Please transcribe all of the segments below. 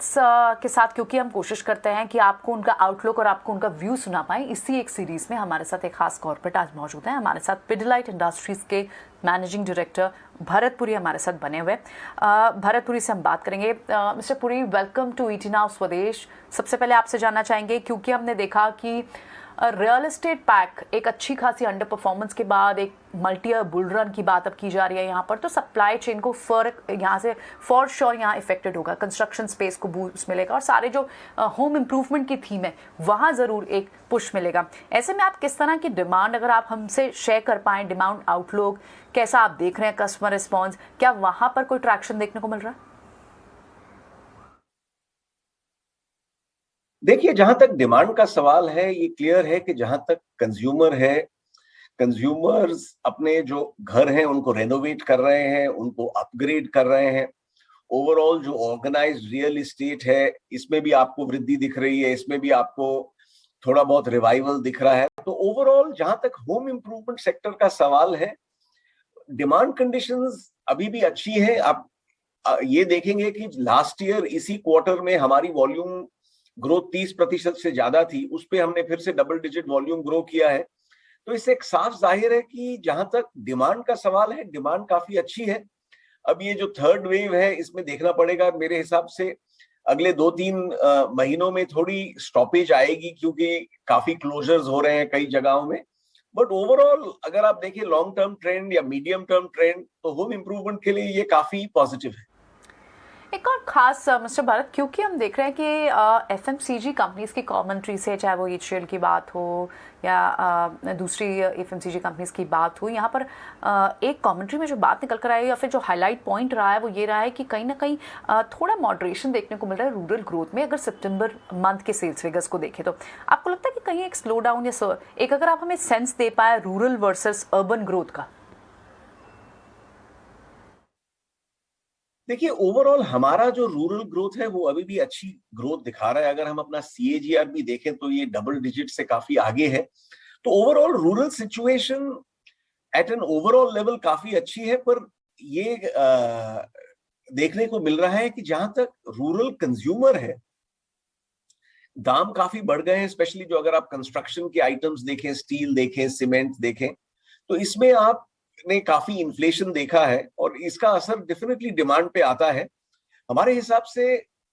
Guests के साथ, क्योंकि हम कोशिश करते हैं कि आपको उनका आउटलुक और आपको उनका व्यू सुना पाएं, इसी एक सीरीज में हमारे साथ एक खास कॉर्पोरेट आज मौजूद है। हमारे साथ पिडिलाइट इंडस्ट्रीज के मैनेजिंग डायरेक्टर भरत पुरी हमारे साथ बने हुए। भरत पुरी से हम बात करेंगे। Mister Puri, welcome to ET now Swadesh. सबसे पहले आपसे जानना चाहेंगे, क्योंकि हमने देखा कि रियल एस्टेट पैक एक अच्छी खासी अंडर परफॉर्मेंस के बाद एक मल्टी ईयर बुल रन की बात अब की जा रही है यहाँ पर, तो सप्लाई चेन को यहाँ से फॉर श्योर यहाँ इफेक्टेड होगा, कंस्ट्रक्शन स्पेस को बूस्ट मिलेगा और सारे जो होम इम्प्रूवमेंट की थीम है वहाँ ज़रूर एक पुश मिलेगा। ऐसे में आप किस तरह की डिमांड, अगर आप हमसे शेयर कर पाएँ, डिमांड आउटलुक कैसा आप देख रहे हैं, कस्टमर रिस्पॉन्स, क्या वहाँ पर कोई ट्रैक्शन देखने को मिल रहा है? देखिए, जहां तक डिमांड का सवाल है, ये क्लियर है कि जहां तक कंज्यूमर है, कंज्यूमर्स अपने जो घर हैं उनको रेनोवेट कर रहे हैं, उनको अपग्रेड कर रहे हैं। ओवरऑल जो ऑर्गेनाइज्ड रियल एस्टेट है, इसमें भी आपको वृद्धि दिख रही है, इसमें भी आपको थोड़ा बहुत रिवाइवल दिख रहा है। तो ओवरऑल जहां तक होम इम्प्रूवमेंट सेक्टर का सवाल है, डिमांड कंडीशंस अभी भी अच्छी है। आप ये देखेंगे कि लास्ट ईयर इसी क्वार्टर में हमारी वॉल्यूम ग्रोथ 30% से ज्यादा थी, उस पे हमने फिर से डबल डिजिट वॉल्यूम ग्रो किया है। तो इससे एक साफ जाहिर है कि जहां तक डिमांड का सवाल है, डिमांड काफी अच्छी है। अब ये जो थर्ड वेव है, इसमें देखना पड़ेगा। मेरे हिसाब से अगले 2-3 महीनों में थोड़ी स्टॉपेज आएगी, क्योंकि काफी क्लोजर्स हो रहे हैं कई जगहों में। बट ओवरऑल अगर आप देखिए लॉन्ग टर्म ट्रेंड या मीडियम टर्म ट्रेंड, तो होम इम्प्रूवमेंट के लिए ये काफी पॉजिटिव है। एक और खास मिस्टर भारत, क्योंकि हम देख रहे हैं कि एफएमसीजी कंपनीज की कमेंट्री से, चाहे वो एचसीएल की बात हो या दूसरी एफएमसीजी कंपनीज की बात हो, यहाँ पर एक कमेंट्री में जो बात निकल कर आई या फिर जो हाईलाइट पॉइंट रहा है वो ये रहा है कि कहीं ना कहीं थोड़ा मॉडरेशन देखने को मिल रहा है रूरल ग्रोथ में। अगर सितंबर मंथ के सेल्स फिगर्स को देखें तो आपको लगता है कि कहीं एक स्लो डाउन या एक, अगर आप हमें सेंस दे पाए रूरल वर्सेस अर्बन ग्रोथ का? देखिए, ओवरऑल हमारा जो रूरल ग्रोथ है वो अभी भी अच्छी ग्रोथ दिखा रहा है। अगर हम अपना सीएजीआर भी देखें तो ये डबल डिजिट से काफी आगे है। तो overall rural situation at an overall level काफी अच्छी है। पर ये देखने को मिल रहा है कि जहां तक रूरल कंज्यूमर है, दाम काफी बढ़ गए हैं। स्पेशली जो अगर आप कंस्ट्रक्शन के आइटम्स देखें, स्टील देखें, सीमेंट देखें, तो इसमें आपने काफी इन्फ्लेशन देखा है और इसका असर डेफिनेटली डिमांड पे आता है। हमारे हिसाब से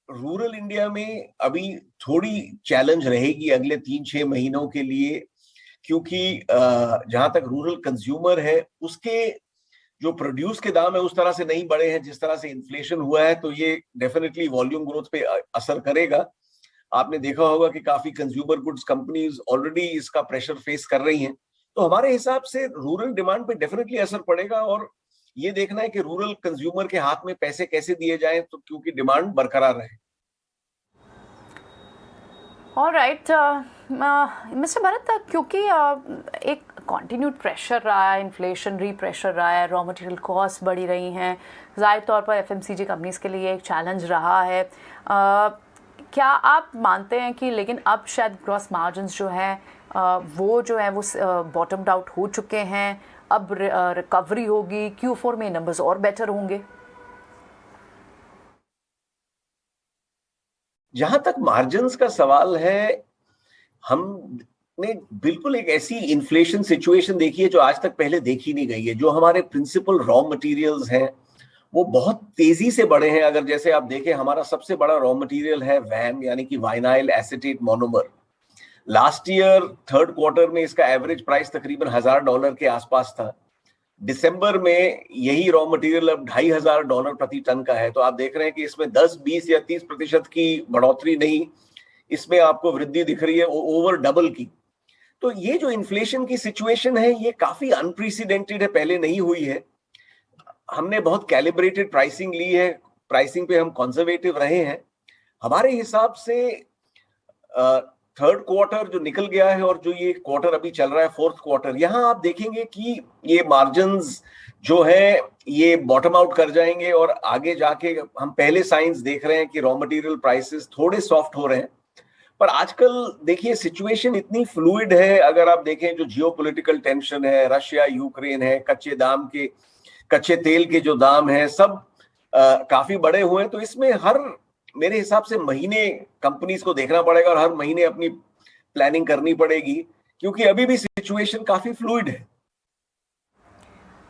रूरल इंडिया में अभी थोड़ी चैलेंज रहेगी अगले 3-6 महीनों के लिए, क्योंकि जहां तक रूरल कंज्यूमर है, उसके जो प्रोड्यूस के दाम है उस तरह से नहीं बढ़े हैं जिस तरह से इन्फ्लेशन हुआ है। तो ये डेफिनेटली वॉल्यूम ग्रोथ पे असर करेगा। आपने देखा होगा कि काफी कंज्यूमर गुड्स कंपनीज ऑलरेडी इसका प्रेशर फेस कर रही हैं। तो हमारे हिसाब से रूरल डिमांड पे डेफिनेटली असर पड़ेगा और ये देखना है कि रूरल कंज्यूमर के हाथ में पैसे कैसे दिए जाएं, तो क्योंकि डिमांड बरकरार रहे। ऑलराइट मिस्टर भरत, क्योंकि एक कॉन्टिन्यूड प्रेशर रहा है, इन्फ्लेशनरी प्रेशर रहा है, रॉ मटेरियल कॉस्ट बढ़ी रही हैं, ज़ाहिर तौर पर एफएमसीजी कंपनीज के लिए एक चैलेंज रहा है। क्या आप मानते हैं कि लेकिन अब शायद ग्रॉस मार्जिन्स जो हैं वो बॉटम्ड आउट हो चुके हैं, अब रिकवरी होगी, Q4 में नंबर्स और बेटर होंगे? जहां तक मार्जिन्स का सवाल है, हमने बिल्कुल एक ऐसी इन्फ्लेशन सिचुएशन देखी है जो आज तक पहले देखी नहीं गई है। जो हमारे प्रिंसिपल रॉ मटेरियल्स हैं वो बहुत तेजी से बढ़े हैं। अगर जैसे आप देखें, हमारा सबसे बड़ा रॉ मटेरियल है वैम, यानी कि वाइनाइल acetate monomer. Last year third quarter में इसका एवरेज प्राइस तकरीबन $1000 के आसपास था। दिसंबर में यही रॉ मटेरियल अब $2500 प्रति टन का है। तो आप देख रहे हैं कि इसमें 10, 20 या 30% की बढ़ोतरी नहीं, इसमें आपको वृद्धि दिख रही है ओवर डबल की। तो ये जो इन्फ्लेशन की सिचुएशन है ये काफी अनप्रेसिडेंटेड है, पहले नहीं हुई है। हमने बहुत कैलिब्रेटेड प्राइसिंग ली है, प्राइसिंग पे हम कंजर्वेटिव रहे हैं। हमारे हिसाब से थर्ड क्वार्टर जो निकल गया है और जो ये क्वार्टर अभी चल रहा है फोर्थ क्वार्टर, यहां आप देखेंगे कि ये मार्जिन्स जो है ये बॉटम आउट कर जाएंगे और आगे जाके हम पहले साइंस देख रहे हैं कि रॉ मटेरियल प्राइसेस थोड़े सॉफ्ट हो रहे हैं। पर आजकल देखिए सिचुएशन इतनी फ्लूइड है। अगर आप देखें जो जियोपॉलिटिकल टेंशन है, रशिया यूक्रेन है, कच्चे तेल के जो दाम है सब काफी बढ़े हुए हैं। तो इसमें हर मेरे हिसाब से महीने कंपनीज को देखना पड़ेगा और हर महीने अपनी प्लानिंग करनी पड़ेगी, क्योंकि अभी भी सिचुएशन काफी फ्लूइड है।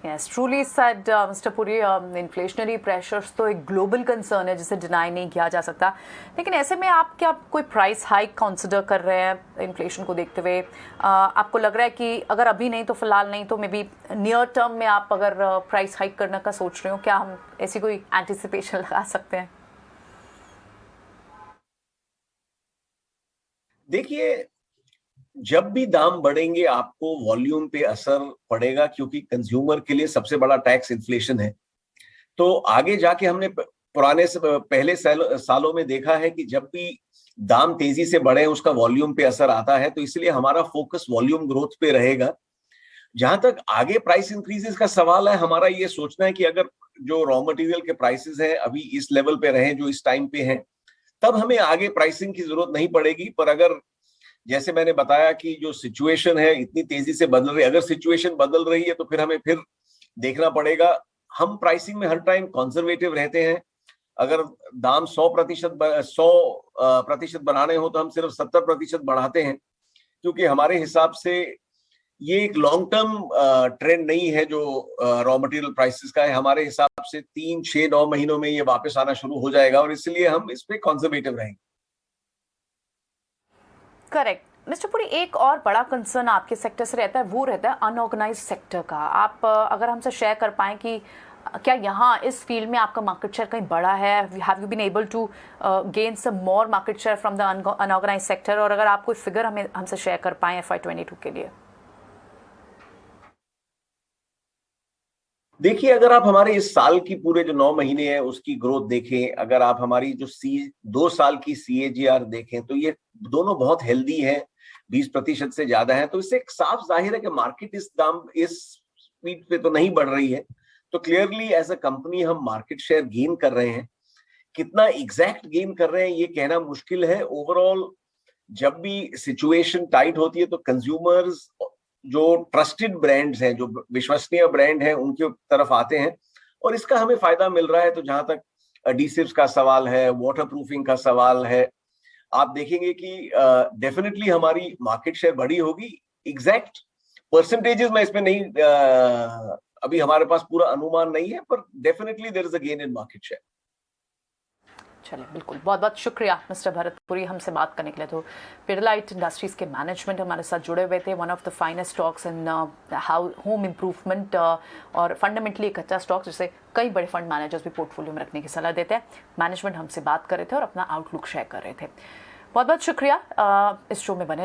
Yes, truly said, Mr. Puri. Inflationary pressures तो एक ग्लोबल कंसर्न है जिसे डिनाई नहीं किया जा सकता, लेकिन ऐसे में आप क्या कोई प्राइस हाइक कंसिडर कर रहे हैं इन्फ्लेशन को देखते हुए? आपको लग रहा है कि अगर अभी नहीं तो फिलहाल नहीं तो मे बी नियर टर्म में आप अगर प्राइस हाइक करने का सोच रहे हो, क्या हम ऐसी कोई एंटिसिपेशन लगा सकते हैं? देखिए, जब भी दाम बढ़ेंगे आपको वॉल्यूम पे असर पड़ेगा, क्योंकि कंज्यूमर के लिए सबसे बड़ा टैक्स इन्फ्लेशन है। तो आगे जाके हमने पहले सालों में देखा है कि जब भी दाम तेजी से बढ़े उसका वॉल्यूम पे असर आता है, तो इसलिए हमारा फोकस वॉल्यूम ग्रोथ पे रहेगा। जहां तक आगे प्राइस इंक्रीजेस का सवाल है, हमारा ये सोचना है कि अगर जो रॉ मटेरियल के प्राइसेस हैं अभी इस लेवल पे रहे जो इस टाइम पे हैं, तब हमें आगे प्राइसिंग की जरूरत नहीं पड़ेगी। पर अगर जैसे मैंने बताया कि जो सिचुएशन है इतनी तेजी से बदल रही है, अगर सिचुएशन बदल रही है तो फिर हमें फिर देखना पड़ेगा। हम प्राइसिंग में हर टाइम कंजर्वेटिव रहते हैं। अगर दाम 100% बढ़ाने हो तो हम सिर्फ 70% बढ़ाते हैं, क्योंकि हमारे हिसाब से ये एक लॉन्ग टर्म ट्रेंड नहीं है जो रॉ मटेरियल प्राइसेस का है। हमारे हिसाब से 3, 6, 9 महीनों में ये वापस आना शुरू हो जाएगा और इसलिए हम इस पे कंजर्वेटिव रहेंगे। करेक्ट। मिस्टर पुरी, एक और बड़ा कंसर्न आपके सेक्टर से रहता है, वो रहता है अनऑर्गेनाइज सेक्टर का। आप अगर हमसे शेयर कर पाएं कि क्या यहाँ इस फील्ड में आपका मार्केट शेयर कहीं बढ़ा है? Have you been able to gain some more market share from the unorganised sector? और अगर आप कोई फिगर हमसे शेयर कर पाएं FY22 के लिए। देखिए, अगर आप हमारे इस साल की पूरे जो 9 महीने हैं उसकी ग्रोथ देखें, अगर आप हमारी जो 2 साल की CAGR देखें, तो ये दोनों बहुत हेल्दी है, 20% से ज्यादा है। तो इससे एक साफ जाहिर है कि मार्केट इस स्पीड पे तो नहीं बढ़ रही है। तो क्लियरली एज अ कंपनी हम मार्केट शेयर गेन कर रहे हैं। कितना एग्जैक्ट गेन कर रहे हैं ये कहना मुश्किल है। ओवरऑल जब भी सिचुएशन टाइट होती है तो कंज्यूमर्स जो ट्रस्टेड ब्रांड्स हैं, जो विश्वसनीय ब्रांड हैं, उनके तरफ आते हैं और इसका हमें फायदा मिल रहा है। तो जहां तक एडिसिव्स का सवाल है, वाटर प्रूफिंग का सवाल है, आप देखेंगे कि डेफिनेटली हमारी मार्केट शेयर बढ़ी होगी। एग्जैक्ट परसेंटेजेस में इसमें नहीं, अभी हमारे पास पूरा अनुमान नहीं है, पर definitely there is a gain in market share. चलिए, बिल्कुल, बहुत बहुत शुक्रिया मिस्टर भरतपुरी हमसे बात करने के लिए। तो पिडिलाइट इंडस्ट्रीज के मैनेजमेंट हमारे साथ जुड़े हुए थे। One of the finest stocks in home improvement और फंडामेंटली एक अच्छा स्टॉक जिसे कई बड़े फंड मैनेजर्स भी पोर्टफोलियो में रखने की सलाह देते हैं। मैनेजमेंट हमसे बात कर रहे थे और अपना आउटलुक शेयर कर रहे थे। बहुत बहुत शुक्रिया। इस शो में बने